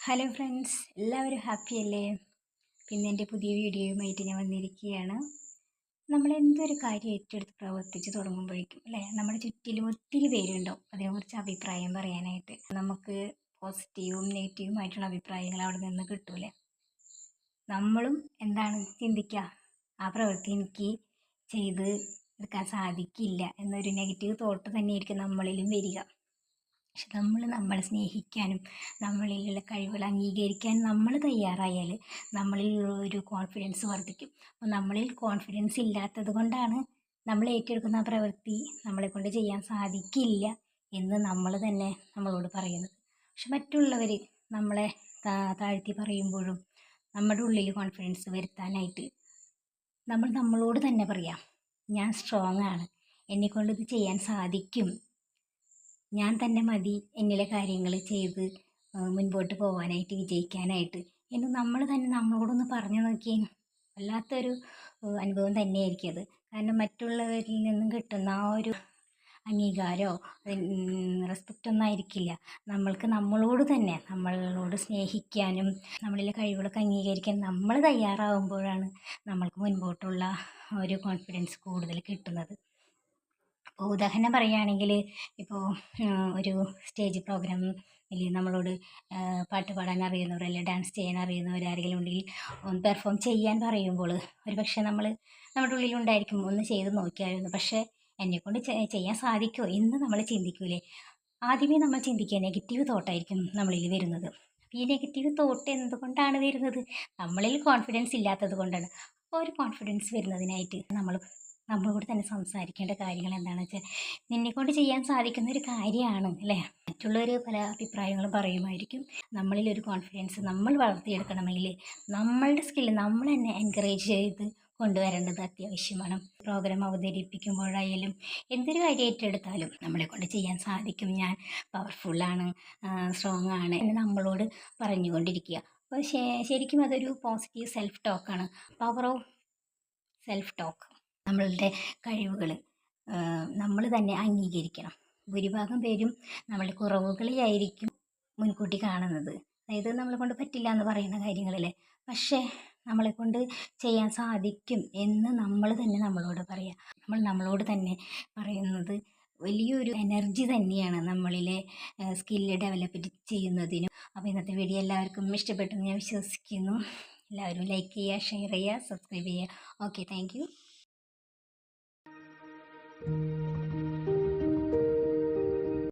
Hello friends, എല്ലാവരും happy അല്ലേ? പിന്നെ എൻ്റെ പുതിയ വീഡിയോയുമായിട്ട് ഞാൻ വന്നിരിക്കുകയാണ്. നമ്മൾ എന്തൊരു കാര്യം ഏറ്റെടുത്ത് പ്രവർത്തിച്ച് തുടങ്ങുമ്പോഴേക്കും അല്ലേ, നമ്മുടെ ചുറ്റിലും ഒത്തിരി പേരുണ്ടാവും അതിനെക്കുറിച്ച് അഭിപ്രായം പറയാനായിട്ട്. നമുക്ക് പോസിറ്റീവും നെഗറ്റീവുമായിട്ടുള്ള അഭിപ്രായങ്ങൾ അവിടെ നിന്ന് കിട്ടൂലേ. നമ്മളും എന്താണ് ചിന്തിക്കുക, ആ പ്രവൃത്തി എനിക്ക് ചെയ്ത് എടുക്കാൻ സാധിക്കില്ല എന്നൊരു നെഗറ്റീവ് തോട്ട് തന്നെയായിരിക്കും നമ്മളിലും വരിക. പക്ഷെ നമ്മളെ സ്നേഹിക്കാനും നമ്മളിലുള്ള കഴിവുകൾ അംഗീകരിക്കാനും നമ്മൾ തയ്യാറായാൽ നമ്മളിലുള്ള ഒരു കോൺഫിഡൻസ് വർദ്ധിക്കും. അപ്പോൾ നമ്മളിൽ കോൺഫിഡൻസ് ഇല്ലാത്തത് കൊണ്ടാണ് നമ്മൾ ഏറ്റെടുക്കുന്ന ആ പ്രവൃത്തി നമ്മളെക്കൊണ്ട് ചെയ്യാൻ സാധിക്കില്ല എന്ന് നമ്മൾ തന്നെ നമ്മളോട് പറയുന്നത്. പക്ഷെ മറ്റുള്ളവർ നമ്മളെ താഴ്ത്തി പറയുമ്പോഴും നമ്മുടെ ഉള്ളിൽ കോൺഫിഡൻസ് വരുത്താനായിട്ട് നമ്മൾ നമ്മളോട് തന്നെ പറയാം, ഞാൻ സ്ട്രോങ് ആണ്, എന്നെക്കൊണ്ട് ഇത് ചെയ്യാൻ സാധിക്കും, ഞാൻ തന്നെ മതി എന്നിലെ കാര്യങ്ങൾ ചെയ്ത് മുൻപോട്ട് പോകാനായിട്ട് വിജയിക്കാനായിട്ട് എന്ന് നമ്മൾ തന്നെ നമ്മളോടൊന്ന് പറഞ്ഞു നോക്കി. വല്ലാത്തൊരു അനുഭവം തന്നെയായിരിക്കും അത്. കാരണം മറ്റുള്ളവരിൽ നിന്നും കിട്ടുന്ന ആ ഒരു അംഗീകാരമോ റെസ്പെക്റ്റ് ഒന്നും ആയിരിക്കില്ല. നമ്മൾക്ക് നമ്മളോട് തന്നെ നമ്മളോട് സ്നേഹിക്കാനും നമ്മളിലെ കഴിവുകളൊക്കെ അംഗീകരിക്കാൻ നമ്മൾ തയ്യാറാവുമ്പോഴാണ് നമ്മൾക്ക് മുൻപോട്ടുള്ള ഒരു കോൺഫിഡൻസ് കൂടുതൽ കിട്ടുന്നത്. ഇപ്പോൾ ഉദാഹരണം പറയുകയാണെങ്കിൽ, ഇപ്പോൾ ഒരു സ്റ്റേജ് പ്രോഗ്രാമിൽ നമ്മളോട് പാട്ട് പാടാൻ അറിയുന്നവർ അല്ലെങ്കിൽ ഡാൻസ് ചെയ്യാൻ അറിയുന്നവർ ആരെങ്കിലും ഉണ്ടെങ്കിൽ ഒന്ന് പെർഫോം ചെയ്യാൻ പറയുമ്പോൾ ഒരു പക്ഷേ നമ്മുടെ ഉള്ളിലുണ്ടായിരിക്കും ഒന്ന് ചെയ്ത് നോക്കിയായിരുന്നു, പക്ഷേ എന്നെക്കൊണ്ട് ചെയ്യാൻ സാധിക്കുമോ എന്ന് നമ്മൾ ചിന്തിക്കൂലേ. ആദ്യമേ നമ്മൾ ചിന്തിക്കുക നെഗറ്റീവ് തോട്ടായിരിക്കും നമ്മളിൽ വരുന്നത്. ഈ നെഗറ്റീവ് തോട്ട് എന്തുകൊണ്ടാണ് വരുന്നത്? നമ്മളിൽ കോൺഫിഡൻസ് ഇല്ലാത്തത് കൊണ്ടാണ്. അപ്പോൾ ഒരു കോൺഫിഡൻസ് വരുന്നതിനായിട്ട് നമ്മളോട് തന്നെ സംസാരിക്കേണ്ട കാര്യങ്ങൾ എന്താണെന്ന് വെച്ചാൽ, നിന്നെക്കൊണ്ട് ചെയ്യാൻ സാധിക്കുന്ന ഒരു കാര്യമാണ് അല്ലേ. മറ്റുള്ളവർ പല അഭിപ്രായങ്ങളും പറയുമായിരിക്കും. നമ്മളിലൊരു കോൺഫിഡൻസ് നമ്മൾ വളർത്തിയെടുക്കണമെങ്കിൽ നമ്മളുടെ സ്കില്ല് നമ്മൾ തന്നെ എൻകറേജ് ചെയ്ത് കൊണ്ടുവരേണ്ടത് അത്യാവശ്യമാണ്. പ്രോഗ്രാം അവതരിപ്പിക്കുമ്പോഴായാലും എന്തൊരു കാര്യം ഏറ്റെടുത്താലും നമ്മളെക്കൊണ്ട് ചെയ്യാൻ സാധിക്കും, ഞാൻ പവർഫുള്ളാണ്, സ്ട്രോങ് ആണ് എന്ന് നമ്മളോട് പറഞ്ഞുകൊണ്ടിരിക്കുക. അപ്പോൾ ശരിക്കും അതൊരു പോസിറ്റീവ് സെൽഫ് ടോക്കാണ്. Power of self talk. നമ്മളുടെ കഴിവുകൾ നമ്മൾ തന്നെ അംഗീകരിക്കണം. ഭൂരിഭാഗം പേരും നമ്മളുടെ കുറവുകളെയായിരിക്കും മുൻകൂട്ടി കാണുന്നത്. അതായത് നമ്മളെ കൊണ്ട് പറ്റില്ല എന്ന് പറയുന്ന കാര്യങ്ങളല്ലേ. പക്ഷേ നമ്മളെക്കൊണ്ട് ചെയ്യാൻ സാധിക്കും എന്ന് നമ്മൾ തന്നെ നമ്മളോട് പറയാം. നമ്മളോട് തന്നെ പറയുന്നത് വലിയൊരു എനർജി തന്നെയാണ് നമ്മളിലെ സ്കില്ല് ഡെവലപ്പ് ചെയ്യുന്നതിനും. അപ്പോൾ ഇന്നത്തെ വീഡിയോ എല്ലാവർക്കും ഇഷ്ടപ്പെട്ടെന്ന് ഞാൻ വിശ്വസിക്കുന്നു. എല്ലാവരും ലൈക്ക് ചെയ്യുക, ഷെയർ ചെയ്യുക, സബ്സ്ക്രൈബ് ചെയ്യുക. Okay, thank you.